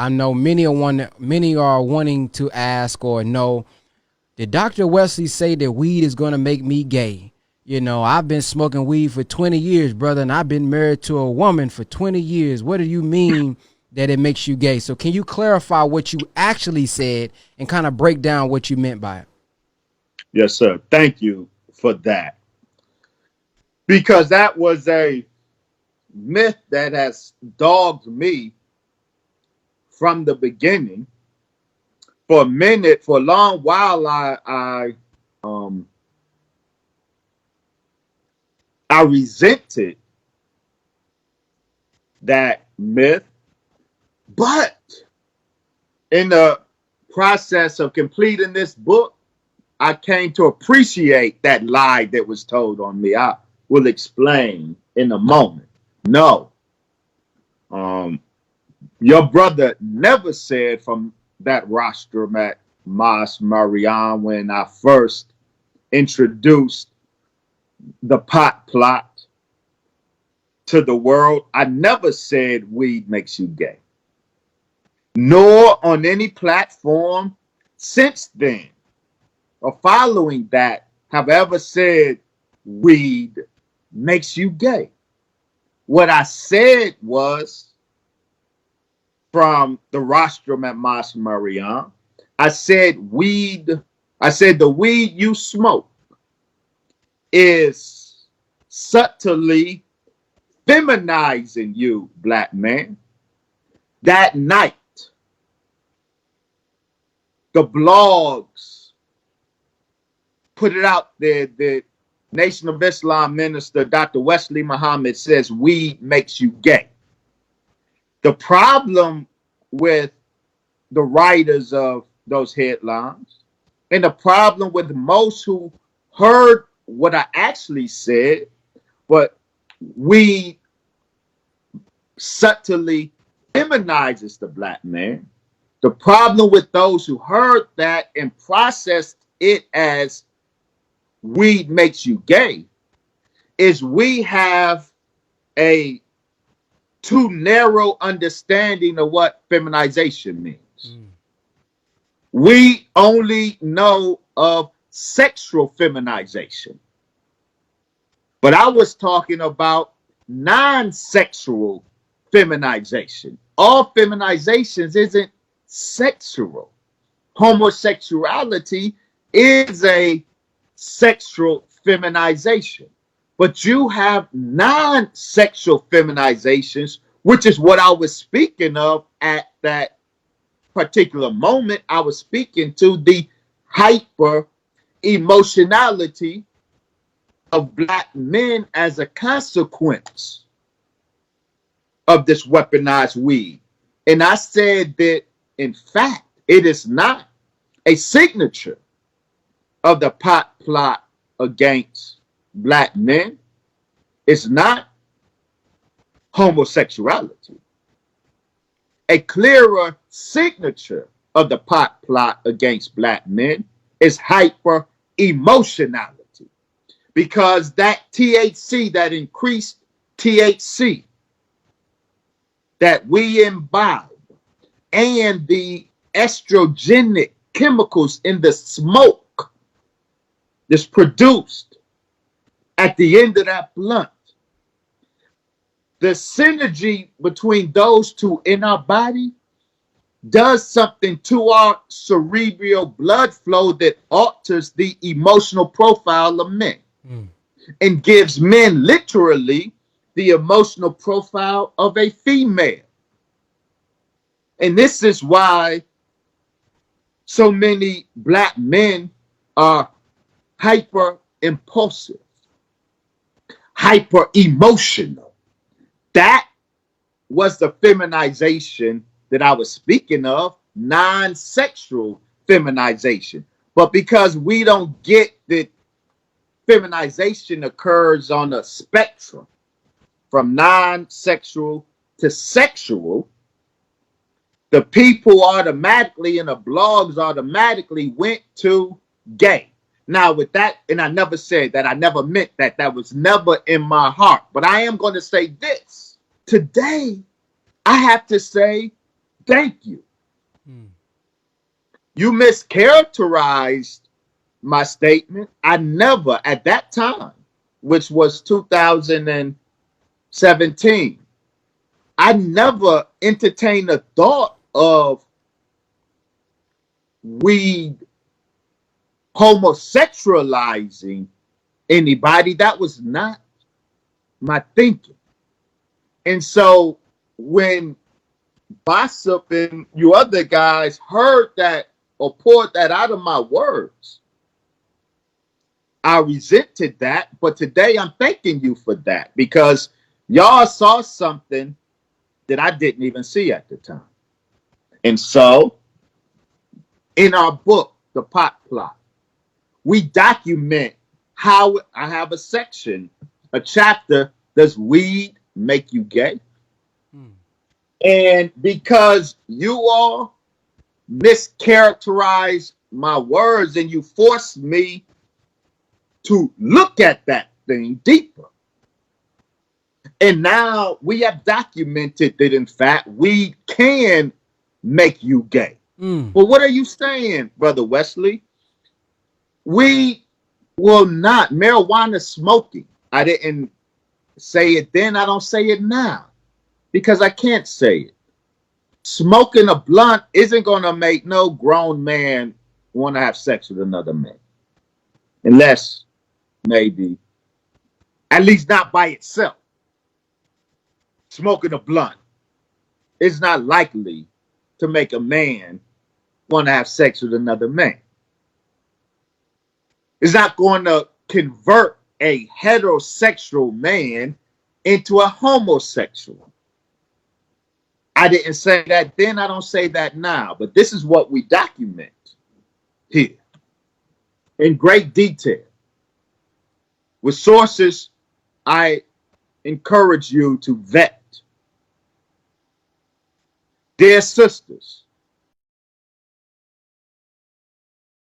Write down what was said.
I know many are wanting to ask or know, did Dr. Wesley say that weed is going to make me gay? You know, I've been smoking weed for 20 years, brother, and I've been married to a woman for 20 years. What do you mean that it makes you gay? So can you clarify what you actually said and kind of break down what you meant by it? Yes, sir. Thank you for that. Because that was a myth that has dogged me from the beginning. For a minute, for a long while, um I resented that myth, but in the process of completing this book, I came to appreciate that lie that was told on me. I will explain in a moment. No, um, your brother never said from that rostrum at Mas Mariam when I first introduced the pot plot to the world. I never said weed makes you gay, nor on any platform since then or following that have ever said weed makes you gay. What I said was from the rostrum at Mas Mariam, I said the weed you smoke is subtly feminizing you, black man. That night, the blogs put it out there that Nation of Islam minister Dr. Wesley Muhammad says weed makes you gay. The problem with the writers of those headlines and the problem with most who heard what I actually said, but weed subtly feminizes the black man. The problem with those who heard that and processed it as weed makes you gay is we have a too narrow understanding of what feminization means. We only know of sexual feminization, but I was talking about non-sexual feminization. All feminizations isn't sexual. Homosexuality is a sexual feminization. But you have non-sexual feminizations, which is what I was speaking of at that particular moment. I was speaking to the hyper emotionality of black men as a consequence of this weaponized weed. And I said that, in fact, it is not a signature of the pot plot against black men. It's not homosexuality. A clearer signature of the pot plot against black men is hyper emotionality, because that THC, that increased THC that we imbibe, and the estrogenic chemicals in the smoke that's produced at the end of that blunt, the synergy between those two in our body does something to our cerebral blood flow that alters the emotional profile of men and gives men literally the emotional profile of a female. And this is why so many black men are hyper impulsive, hyper emotional. That was the feminization that I was speaking of, non-sexual feminization. But because we don't get that feminization occurs on a spectrum from non-sexual to sexual, the people automatically and the blogs automatically went to gay. Now with that, and I never said that, I never meant that, that was never in my heart. But I am going to say this. Today, I have to say Thank you. Mm. You mischaracterized my statement. I never, at that time, which was 2017, I never entertained the thought of weed homosexualizing anybody. That was not my thinking. And so when Bossip and you other guys heard that or poured that out of my words, I resented that. But today I'm thanking you for that because y'all saw something that I didn't even see at the time. And so in our book, The Pot Plot, we document how I have a section, a chapter, does weed make you gay? Mm. And because you all mischaracterize my words and you force me to look at that thing deeper. And now we have documented that, in fact, weed can make you gay. Mm. Well, what are you saying, Brother Wesley? We will not. Marijuana smoking. I didn't say it then. I don't say it now because I can't say it. Smoking a blunt isn't going to make no grown man want to have sex with another man. Unless maybe, at least not by itself. Smoking a blunt is not likely to make a man want to have sex with another man. It's not going to convert a heterosexual man into a homosexual. I didn't say that then, I don't say that now, but this is what we document here in great detail. With sources I encourage you to vet. Dear sisters,